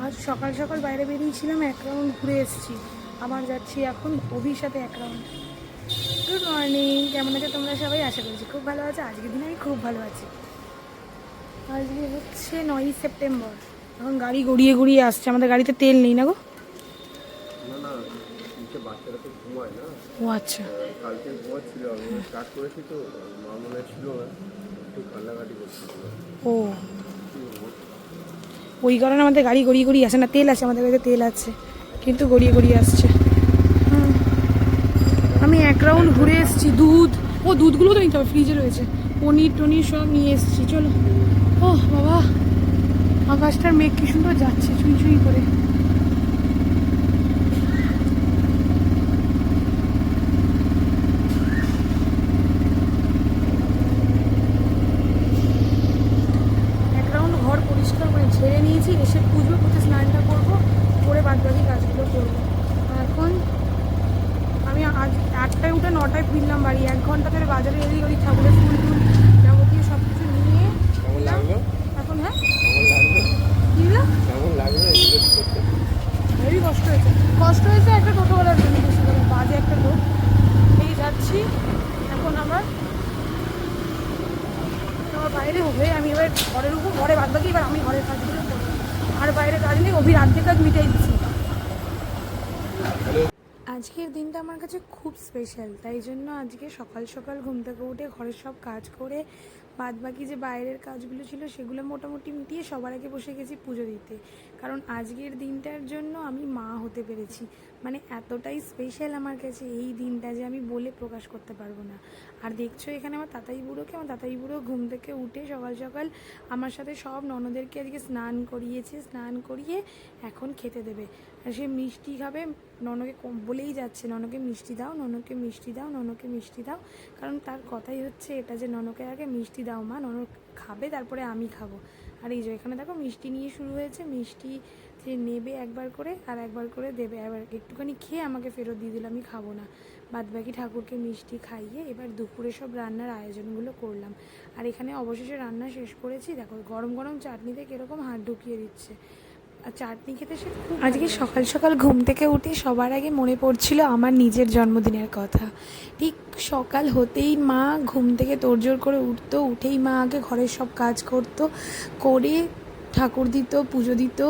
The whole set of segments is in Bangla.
আজ সকাল সকাল বাইরে বেরিয়েছিলাম, এক রাউন্ড ঘুরে এসেছি। আবার যাচ্ছি এখন অভির সাথে এক রাউন্ড। গুড মর্নিং, কেমন আছে তোমরা সবাই? আশা করছি খুব ভালো আছে। আজকের দিন আমি খুব ভালো আছি। আজকে হচ্ছে 9ই সেপ্টেম্বর। এখন গাড়ি গড়িয়ে গড়িয়ে আসছে, আমাদের গাড়িতে তেল নেই না গো। না না, নিচে বাচ্চারা তো ঘুমায় না। ও আচ্ছা, কালকে ঘুমাচ্ছিল, আমি স্টার্ট করেছি তো মা মনে হয় ছিল না, একটু কান্নাকাটি করছিল। ও ওই কারণে আমাদের গাড়ি গড়িয়ে গড়িয়ে আসে না। তেল আছে, আমাদের গাড়িতে তেল আছে, কিন্তু গড়িয়ে গড়িয়ে আসছে। আমি এক রাউন্ড ঘুরে এসেছি। দুধগুলো তো নিতে হবে, ফ্রিজে রয়েছে। পনির টনির সব নিয়ে এসেছি। চলো। ও বাবা, আকাশটার মেঘ কি সুন্দর যাচ্ছে চুই চুই করে। এক রাউন্ড ঘর পরিষ্কার করে ঝেড়ে নিয়েছি, এসে পুজো করতে স্নানটা করবো, করে বাদ বাকি কাজগুলো করবো। এখন আমি আজ 8টায় উঠে 9টায় ফিরলাম বাড়ি। 1 ঘন্টা ধরে বাজারে এদিক ওদিক ঠাকুরের ফুল টুল যাবতীয় সব কিছু নিয়ে এখন। হ্যাঁ, কি দিলাম? হেভি কষ্ট হয়েছে একটা টোটোওয়ালার জন্য, বেশি করে বাজে একটা লোক। এই যাচ্ছি এখন আমার বাইরে হয়ে আমি এবার ঘরের উপর, ঘরে বাদ বাকি এবার আমি ঘরের কাজগুলো করবো। আর বাইরে কাজ নেই, অভির অর্ধেক কাজ মিটাই দিচ্ছি। আজকের দিনটা আমার কাছে খুব স্পেশাল, তাই জন্য আজকে সকাল সকাল ঘুম থেকে উঠে ঘরের সব কাজ করে বাদ বাকি যে বাইরের কাজগুলো ছিল সেগুলো মোটামুটি মিটিয়ে সবার আগে বসে গেছি পুজো দিতে। কারণ আজকের দিনটার জন্য আমি মা হতে পেরেছি, মানে এতটাই স্পেশাল আমার কাছে এই দিনটা যে আমি বলে প্রকাশ করতে পারবো না। আর দেখছো এখানে আমার তাতাই বুড়ো ঘুম থেকে উঠে সকাল সকাল আমার সাথে সব ননদেরকে আজকে স্নান করিয়েছে, স্নান করিয়ে এখন খেতে দেবে। আর সে মিষ্টি খাবে, ননকে বলেই যাচ্ছে ননকে মিষ্টি দাও, ননকে মিষ্টি দাও, ননকে মিষ্টি দাও। কারণ তার কথাই হচ্ছে এটা যে ননকে আগে মিষ্টি দাও মা, ননক খাবে তারপরে আমি খাবো। আর এই যে এখানে দেখো মিষ্টি নিয়ে শুরু হয়েছে, মিষ্টি যে নেবে একবার করে আর একবার করে দেবে, আবার একটুখানি খেয়ে আমাকে ফেরত দিয়ে দিল, আমি খাবো না। বাদবাকি ঠাকুরকে মিষ্টি খাইয়ে এবার দুপুরে সব রান্নার আয়োজনগুলো করলাম। আর এখানে অবশেষে রান্না শেষ করেছি। দেখো গরম গরম চাটনিতে কীরকম হাত ঢুকিয়ে দিচ্ছে। আর চাটনি খেতে সে খুব। আজকে সকাল সকাল ঘুম থেকে উঠে সবার আগে মনে পড়ছিল আমার নিজের জন্মদিনের কথা। ঠিক সকাল হতেই মা ঘুম থেকে তোড়জোড় করে উঠতো, উঠেই মা আগে ঘরের সব কাজ করতো, করে ঠাকুর দিত, পুজো দিত,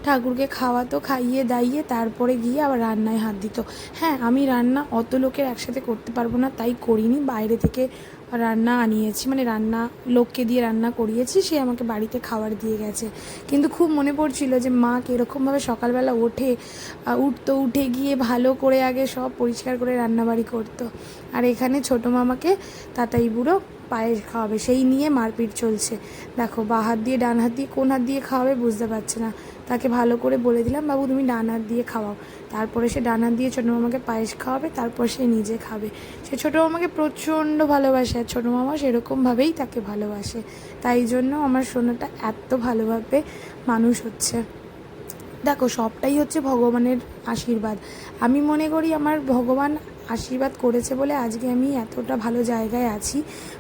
ঠাকুরকে খাওয়াতো, খাইয়ে দাইয়ে তারপরে গিয়ে আবার রান্নায় হাত দিত। হ্যাঁ, আমি রান্না অত লোকের একসাথে করতে পারবো না, তাই করিনি, বাইরে থেকে রান্না আনিয়েছি, মানে রান্না লোককে দিয়ে রান্না করিয়েছি, সে আমাকে বাড়িতে খাবার দিয়ে গেছে। কিন্তু খুব মনে পড়ছিল যে মা কীরকমভাবে সকালবেলা উঠতো, উঠে গিয়ে ভালো করে আগে সব পরিষ্কার করে রান্নাবাড়ি করতো। আর এখানে ছোটো মামাকে তাতাই বুড়ো পায়েস খাওয়াবে, সেই নিয়ে মারপিট চলছে। দেখো বাঁ হাত দিয়ে ডান হাত দিয়ে কোন হাত দিয়ে খাওয়াবে বুঝতে পারছে না। তাকে ভালো করে বলে দিলাম, বাবু তুমি ডান হাত দিয়ে খাওয়াও। তারপরে সে ডান হাত দিয়ে ছোটো মামাকে পায়েস খাওয়াবে, তারপর সে নিজে খাবে। সে ছোটো মামাকে প্রচণ্ড ভালোবাসে, আর ছোটো মামা সেরকমভাবেই তাকে ভালোবাসে। তাই জন্য আমার সোনাটা এত ভালোভাবে মানুষ হচ্ছে। দেখো সবটাই হচ্ছে ভগবানের আশীর্বাদ। আমি মনে করি আমার ভগবান আশীর্বাদ করেছে বলে আজকে আমি এতটা ভালো জায়গায় আছি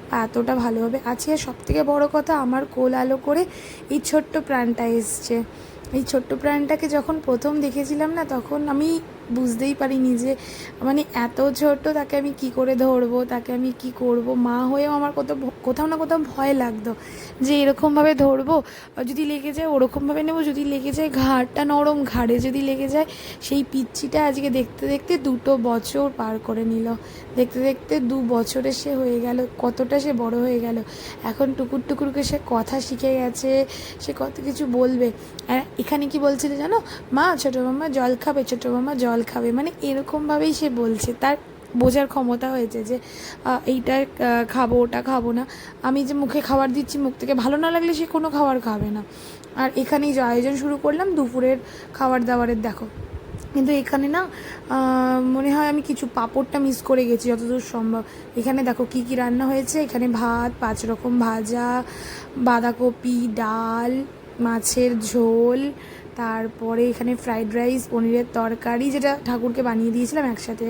বা এতটা ভালোভাবে আছি। আর সবথেকে বড় কথা, আমার কোল আলো করে এই ছোট্ট প্রাণটা এসছে। এই ছোট্ট প্রাণটাকে যখন প্রথম দেখেছিলাম না, তখন আমি বুঝতেই পারিনি যে মানে এত ছোট্ট, তাকে আমি কি করে ধরবো, তাকে আমি কি করব। মা হয়েও আমার কোথাও না কোথাও ভয় লাগতো যে এরকমভাবে ধরবো, যদি লেগে যায় ওরকমভাবে নেবো, যদি লেগে যায় ঘাড়টা নরম, ঘাড়ে যদি লেগে যায়। সেই পিচ্চিটা আজকে দেখতে দেখতে 2 বছর পার করে নিল। দেখতে দেখতে 2 বছরে সে হয়ে গেল, কতটা সে বড় হয়ে গেল। এখন টুকুর টুকুরকে সে কথা শিখে গেছে, সে কত কিছু বলবে। আর এখানে কি বলছিল জানো, মা ছোটো মামা জল খাবে, ছোটো মামা জল খাবে, মানে এরকমভাবেই সে বলছে। তার বোঝার ক্ষমতা হয়েছে যে এইটা খাবো, ওটা খাবো না। আমি যে মুখে খাবার দিচ্ছি, মুখ থেকে ভালো না লাগলে সে কোনো খাবার খাবে না। আর এখানেই যে আয়োজন শুরু করলাম দুপুরের খাবার দাবারের, দেখো। কিন্তু এখানে না মনে হয় আমি কিছু পাঁপড়টা মিস করে গেছি যতদূর সম্ভব। এখানে দেখো কি কি রান্না হয়েছে। এখানে ভাত, 5 রকম ভাজা, বাঁধাকপি, ডাল, মাছের ঝোল, তারপরে এখানে ফ্রাইড রাইস, পনিরের তরকারি, যেটা ঠাকুরকে বানিয়ে দিয়েছিলাম একসাথে,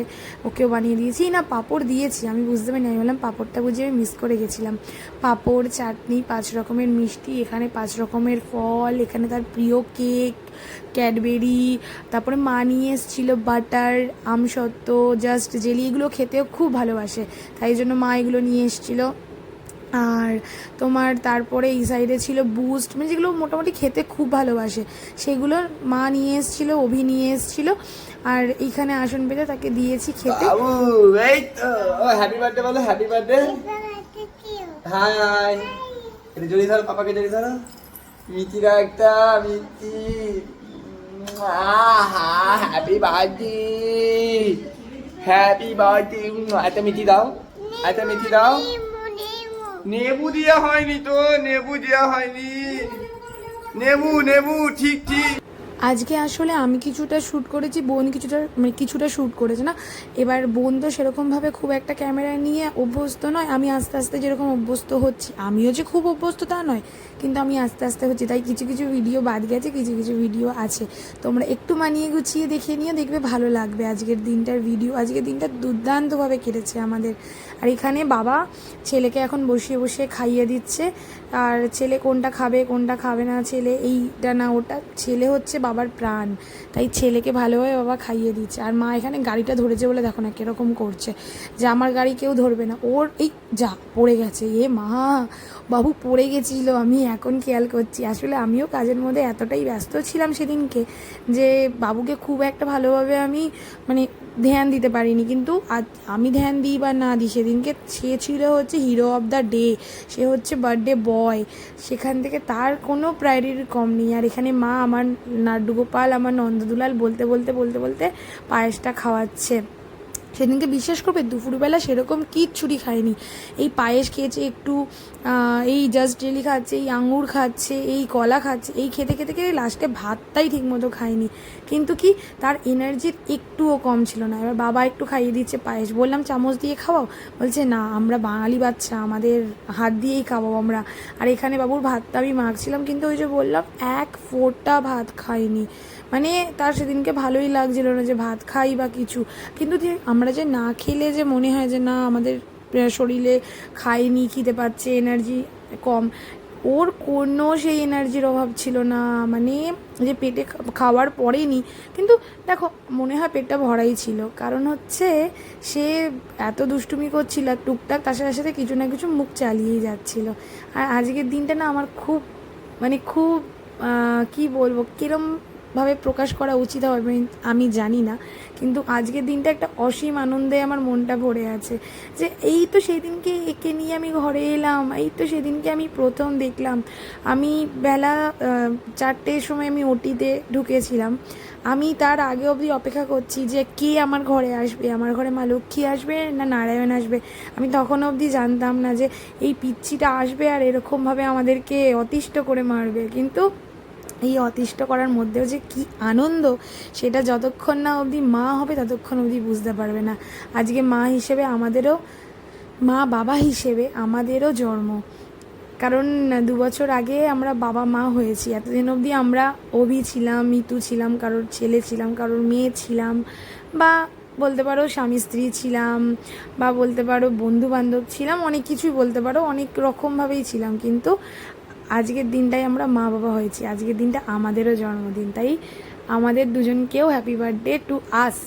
ওকেও বানিয়ে দিয়েছি। না পাঁপড় দিয়েছি, আমি বুঝতে পারিনি, আমি বললাম পাঁপড়টা বুঝে আমি মিস করে গেছিলাম। পাঁপড়, চাটনি, 5 রকমের মিষ্টি, এখানে 5 রকমের ফল, এখানে তার প্রিয় কেক, ক্যাডবেরি, তারপরে মা নিয়ে এসেছিলো বাটার, আমসত্ত্ব, জাস্ট জেলি, এগুলো খেতেও খুব ভালোবাসে, তাই জন্য মা এগুলো নিয়ে এসেছিলো। আর তোমার তারপরে এই সাইডে ছিল বুস্ট, মানে যেগুলো মোটামুটি খেতে খুব ভালোবাসে সেগুলো মা নিয়ে এসেছিলো, অভি নিয়ে এসেছিলো। আর এইখানে আসন পেতে তাকে দিয়েছি খেতে। এই তো হ্যাপি বার্থডে বলো, হ্যাপি বার্থডে। হাই, এটা জড়ি ধরো, পাপাকে জড়ি ধরো। মিঠিরা একটা Mithi, happy birthday, happy birthday. একটা মিঠি দাও, একটা মিঠি দাও। নেবু দেওয়া হয়নি তো, নেবু দেওয়া হয়নি, নেবু নেবু, ঠিক ঠিক। আজকে আসলে আমি কিছুটা শ্যুট করেছি, বোন কিছুটা শ্যুট করেছে না। এবার বোন তো সেরকমভাবে খুব একটা ক্যামেরা নিয়ে অভ্যস্ত নয়, আমি আস্তে আস্তে যেরকম অভ্যস্ত হচ্ছি, আমিও যে খুব অভ্যস্ত তা নয়, কিন্তু আমি আস্তে আস্তে হচ্ছি, তাই কিছু কিছু ভিডিও বাদ গেছে, কিছু কিছু ভিডিও আছে। তোমরা একটু মানিয়ে গুছিয়ে দেখে নিয়ে দেখবে, ভালো লাগবে আজকের দিনটার ভিডিও। আজকের দিনটা দুর্দান্তভাবে কেটেছে আমাদের। আর এখানে বাবা ছেলেকে এখন বসিয়ে বসিয়ে খাইয়ে দিচ্ছে, আর ছেলে কোনটা খাবে কোনটা খাবে না, ছেলে এইটা না ওটা, ছেলে হচ্ছে বাবার প্রাণ, তাই ছেলেকে ভালোভাবে বাবা খাইয়ে দিচ্ছে। আর মা এখানে গাড়িটা ধরেছে বলে দেখো না কীরকম করছে, যে আমার গাড়ি কেউ ধরবে না, ওর এই যা পড়ে গেছে, এ মা বাবু পড়ে গেছিল, আমি এখন খেয়াল করছি। আসলে আমিও কাজের মধ্যে এতটাই ব্যস্ত ছিলাম সেদিনকে যে বাবুকে খুব একটা ভালোভাবে আমি মানে ধ্যান দিতে পারিনি, কিন্তু আজ আমি ধ্যান দিই বা না দিই, সেদিনকে সে ছিল হচ্ছে হিরো অফ দ্য ডে, সে হচ্ছে বার্থডে বয়, সেখান থেকে তার কোনো প্রায়োরিটি কম নেই। আর এখানে মা আমার নাড্ডু গোপাল, আমার নন্দদুলাল বলতে বলতে বলতে বলতে পায়েসটা খাওয়াচ্ছে। সেদিনকে বিশ্বাস করবে দুপুরবেলা সেরকম কিচ্ছুটি খায়নি, এই পায়েস খেয়েছে একটু, এই জাস্ট জেলি খাচ্ছে, এই আঙুর খাচ্ছে, এই কলা খাচ্ছে, এই খেতে খেতে খেতে লাস্টে ভাতটাই ঠিকমতো খায়নি, কিন্তু কি তার এনার্জির একটুও কম ছিল না। এবার বাবা একটু খাইয়ে দিচ্ছে পায়েস, বললাম চামচ দিয়ে খাওয়াও, বলছে না আমরা বাঙালি বাচ্চা, আমাদের হাত দিয়েই খাওয়াবো আমরা। আর এখানে বাবুর ভাতটা আমি মাখছিলাম, কিন্তু ওই যে বললাম এক ফোঁটা ভাত খাইনি, মানে তার সেদিনকে ভালোই লাগছিল না যে ভাত খাই বা কিছু, কিন্তু আমরা যে না খেলে যে মনে হয় যে না আমাদের শরীরে খাইনি, খিদে পাচ্ছে, এনার্জি কম, ওর কোনো সেই এনার্জির অভাব ছিল না, মানে যে পেটে খাওয়ার পরেনি, কিন্তু দেখো মনে হয় পেটটা ভরাই ছিল, কারণ হচ্ছে সে এত দুষ্টুমি করছিল আর টুকটাক তার সাথে সাথে কিছু না কিছু মুখ চালিয়েই যাচ্ছিল। আর আজকের দিনটা না আমার খুব মানে খুব কি বলবো, কিরমভাবে প্রকাশ করা উচিত হবে আমি জানি না, কিন্তু আজকের দিনটা একটা অসীম আনন্দে আমার মনটা ভরে আছে, যে এই তো সেদিনকে একে নিয়ে আমি ঘরে এলাম, এই তো সেদিনকে আমি প্রথম দেখলাম, আমি বেলা 4টের সময় আমি ওটিতে ঢুকেছিলাম, আমি তার আগে অবধি অপেক্ষা করছি যে কে আমার ঘরে আসবে, আমার ঘরে মা লক্ষ্মী আসবে না নারায়ণ আসবে। আমি তখন অবধি জানতাম না যে এই পিচ্ছিটা আসবে আর এরকমভাবে আমাদেরকে অতিষ্ঠ করে মারবে, কিন্তু এই অতিষ্ঠ করার মধ্যেও যে কি আনন্দ, সেটা যতক্ষণ না অবধি মা হবে ততক্ষণ অবধি বুঝতে পারবে না। আজকে মা হিসেবে আমাদেরও, মা বাবা হিসেবে আমাদেরও জন্ম, কারণ 2 বছর আগে আমরা বাবা মা হয়েছি, এতদিন অবধি আমরা অভি ছিলাম, মিতু ছিলাম, কারোর ছেলে ছিলাম, কারোর মেয়ে ছিলাম, বা বলতে পারো স্বামী স্ত্রী ছিলাম, বা বলতে পারো বন্ধু বান্ধব ছিলাম, অনেক কিছুই বলতে পারো, অনেক রকমভাবেই ছিলাম, কিন্তু আজকের দিনটাই আমরা মা বাবা হয়েছি, আজকের দিনটা আমাদেরও জন্মদিন, তাই আমাদের দুজনকেও হ্যাপি বার্থডে টু আস।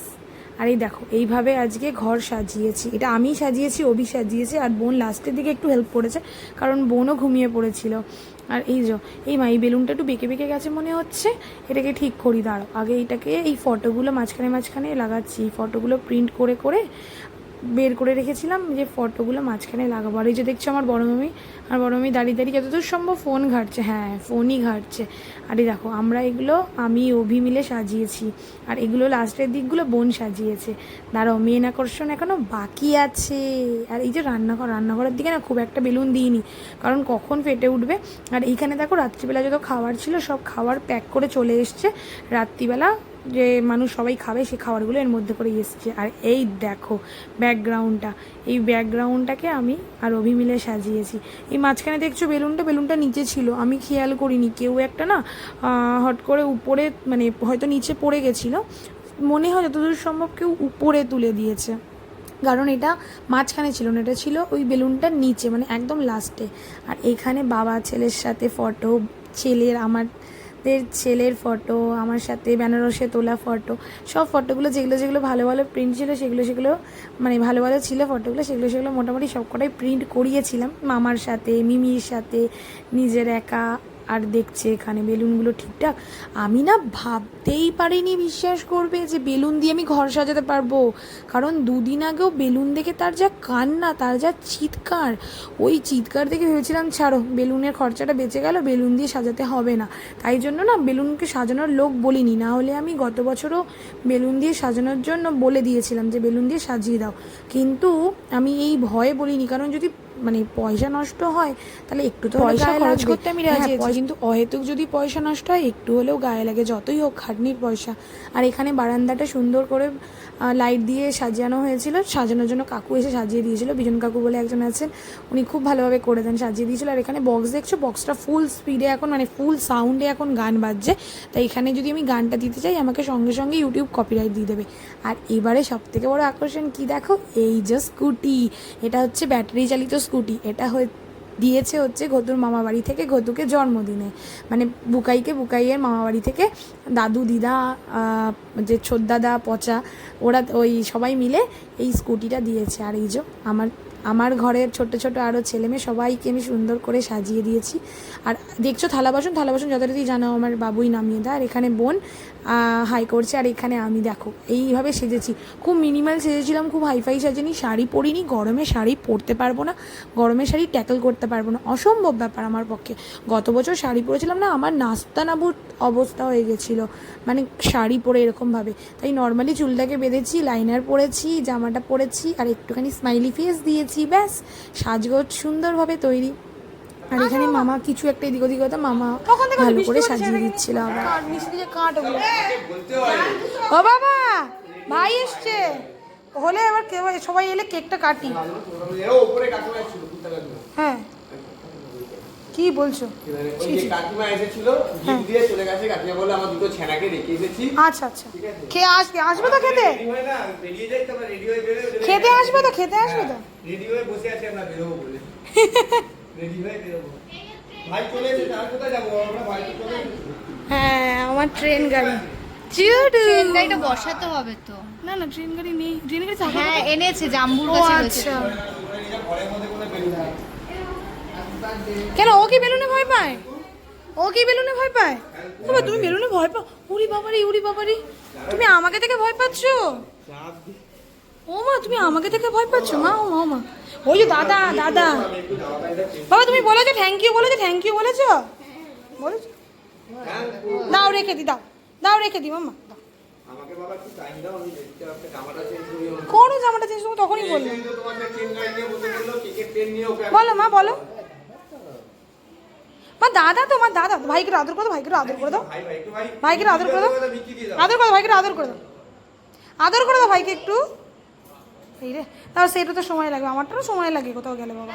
আর এই দেখো এইভাবে আজকে ঘর সাজিয়েছি, এটা আমি সাজিয়েছি, অভি সাজিয়েছে, আর বোন লাস্টের দিকে একটু হেল্প করেছে, কারণ বোনও ঘুমিয়ে পড়েছিল। আর এই মা এই বেলুনটা একটু বেঁকে বেঁকে গেছে মনে হচ্ছে, এটাকে ঠিক করি, দাঁড়াও আগে এইটাকে, এই ফটোগুলো মাঝখানে মাঝখানে লাগাচ্ছি, এই ফটোগুলো প্রিন্ট করে করে বের করে রেখেছিলাম যে ফটোগুলো মাঝখানে লাগাবো। আর এই যে দেখছো আমার বড় মামি, আর বড় মামি দাঁড়িয়ে দাঁড়িয়ে যতদূর সম্ভব ফোন ঘাঁটছে, হ্যাঁ ফোনই ঘাঁটছে। আর এই দেখো আমরা এগুলো আমি অভি মিলে সাজিয়েছি, আর এগুলো লাস্টের দিকগুলো বোন সাজিয়েছে। দাঁড়াও মেন আকর্ষণ এখনও বাকি আছে। আর এই যে রান্নাঘরের দিকে না খুব একটা বেলুন দিইনি, কারণ কখন ফেটে উঠবে। আর এইখানে দেখো রাত্রিবেলা যত খাবার ছিল সব খাবার প্যাক করে চলে এসছে, রাত্রিবেলা যে মানুষ সবাই খাবে সেই খাবারগুলো এর মধ্যে করে এসছে। আর এই দেখো ব্যাকগ্রাউন্ডটা, এই ব্যাকগ্রাউন্ডটাকে আমি আর অভি মিলে সাজিয়েছি। এই মাঝখানে দেখছো বেলুনটা নিচে ছিল, আমি খেয়াল করিনি, কেউ একটা না হট করে উপরে মানে হয়তো নিচে পড়ে গেছিলো, মনে হয় যতদূর সম্ভব কেউ উপরে তুলে দিয়েছে, কারণ এটা মাঝখানে ছিল না, এটা ছিল ওই বেলুনটার নিচে মানে একদম লাস্টে। আর এখানে বাবা ছেলের সাথে ফটো, আমাদের ছেলের ফটো, আমার সাথে বেনারসে তোলা ফটো, সব ফটোগুলো যেগুলো ভালো ভালো প্রিন্ট ছিল সেগুলো মানে ভালো ছিল ফটোগুলো, সেগুলো মোটামুটি সবকটাই প্রিন্ট করিয়েছিলাম মামার সাথে, মিমির সাথে, নিজের একা। আর দেখছে এখানে বেলুনগুলো ঠিকঠাক, আমি না ভাবতেই পারিনি, বিশ্বাস করবে, যে বেলুন দিয়ে আমি ঘর সাজাতে পারবো। কারণ 2 দিন আগেও বেলুন দেখে তার যা কান্না, তার যা চিৎকার, ওই চিৎকার দেখে ভেবেছিলাম ছাড়ো, বেলুনের খরচাটা বেঁচে গেল, বেলুন দিয়ে সাজাতে হবে না। তাই জন্য না বেলুনকে সাজানোর লোক বলিনি, না হলে আমি গত বছরও বেলুন দিয়ে সাজানোর জন্য বলে দিয়েছিলাম যে বেলুন দিয়ে সাজিয়ে দাও, কিন্তু আমি এই ভয়ে বলিনি, কারণ যদি মানে পয়সা নষ্ট হয় তাহলে একটু তো পয়সা খরচ করতে আমি রাজি আছি, কিন্তু অহেতুক যদি পয়সা নষ্ট হয় একটু হলেও গায়ে লাগে, যতই হোক খাটনির পয়সা। আর এখানে বারান্দাটা সুন্দর করে লাইট দিয়ে সাজানো হয়েছিল, সাজানোর জন্য কাকু এসে সাজিয়ে দিয়েছিল, বিজন কাকু বলে একজন আছেন, উনি খুব ভালোভাবে করে দেন, সাজিয়ে দিয়েছিল। আর এখানে বক্স দেখছো, বক্সটা ফুল স্পিডে এখন মানে ফুল সাউন্ডে এখন গান বাজছে, তাই এখানে যদি আমি গানটা দিতে চাই আমাকে সঙ্গে সঙ্গে ইউটিউব কপিরাইট দিয়ে দেবে। আর এবারে সবথেকে বড় আকর্ষণ কি দেখো, এই যে স্কুটি, এটা হচ্ছে ব্যাটারি চালিত স্কুটি, এটা দিয়েছে হচ্ছে ঘতুর মামা বাড়ি থেকে ঘতুকে জন্মদিনে, মানে বুকাইয়ের মামা বাড়ি থেকে দাদু, দিদা, যে ছোটদাদা, পচা, ওরা ওই সবাই মিলে এই স্কুটিটা দিয়েছে। আর এই যে আমার ঘরের ছোট আরও ছেলেমেয়ে সবাইকে আমি সুন্দর করে সাজিয়ে দিয়েছি। আর দেখছো থালা বাসন যথারীতি জানো আমার বাবুই নামিয়ে দেয়। আর এখানে বোন হাই করছে, আর এখানে আমি দেখো এইভাবে সেজেছি, খুব মিনিমাল সেজেছিলাম, খুব হাইফাই সাজেনি, শাড়ি পরিনি, গরমে শাড়ি পরতে পারবো না, গরমে শাড়ি ট্যাকল করতে পারবো না, অসম্ভব ব্যাপার আমার পক্ষে। গত বছর শাড়ি পরেছিলাম না, আমার নাস্তানাবুদ অবস্থা হয়ে গেছিলো, মানে শাড়ি পরে এরকমভাবে, তাই নর্মালি চুলটাকে বেঁধেছি, লাইনার পরেছি, জামাটা পরেছি, আর একটুখানি স্মাইলি ফেস দিয়েছি, ব্যাস সাজগোজ সুন্দরভাবে তৈরি। আর এখানে মামা কিছু একটা এদিক ওদিক হতো, মামা ভালো করে সাজিয়ে দিচ্ছিল। আবার ও বাবা ভাই এসছে, হলে এবার সবাই এলে কেকটা কাটি। হ্যাঁ কি বলছো? কাকিমা এসেছিল, দিয়ে চলে গেছে, কাকিমা বলে আমার দুটো ছেনাকে রেখে এসেছি। আচ্ছা খেয়ে আসবে তো খেতে, খেতে আসবে তো রেডি হয়ে বসে আছে, আমরা বেরোবো বলে রেডি হয়ে বেরোবো। ভাই চলে এসেছে, আর কোথায় যাবো আমরা, ভাই তো চলে এসেছে। হ্যাঁ আমার ট্রেন গাড়ি, ট্রেন গাড়িটা বসাতে হবে তো। না ট্রেন গাড়ি নেই, ট্রেন গাড়ি হ্যাঁ এনেছে, জাম্বুর কাছে রয়েছে। আচ্ছা কেন, ও কি বেলুনে ভয় পায়? বাবা তুমি বেলুনে ভয় পাও? উড়ি বাবারি, তুমি আমাকে থেকে ভয় পাচ্ছ? ও মা তুমি আমাকে থেকে ভয় পাচ্ছ? মা ওই যে দাদা বাবা তুমি বলেছো থ্যাংক ইউ বলেছো? দাও রেখে দি মাম্মা, আমাকে বাবা কি টাইম দাও, আমি দেখতে একটা জামাটা চেঞ্জ করি। কোন জামাটা চেঞ্জ করব? তখনই বললো তোমাকে ট্রেন গাড়ি নিয়ে বসে গেল, কেকের ট্রেন নিয়ে ওকে বলো মা, বলো মা। দাদা তোমার দাদা, ভাইকে আদর করে দাও, ভাইকে আদর করে দাও, ভাইকে আদর করে দাও, ভাইকে আদর করে দাও ভাইকে একটু। এই রে তাও সেটা তো সময় লাগবে, আমারটারও সময় লাগে কোথাও গেলে বাবা।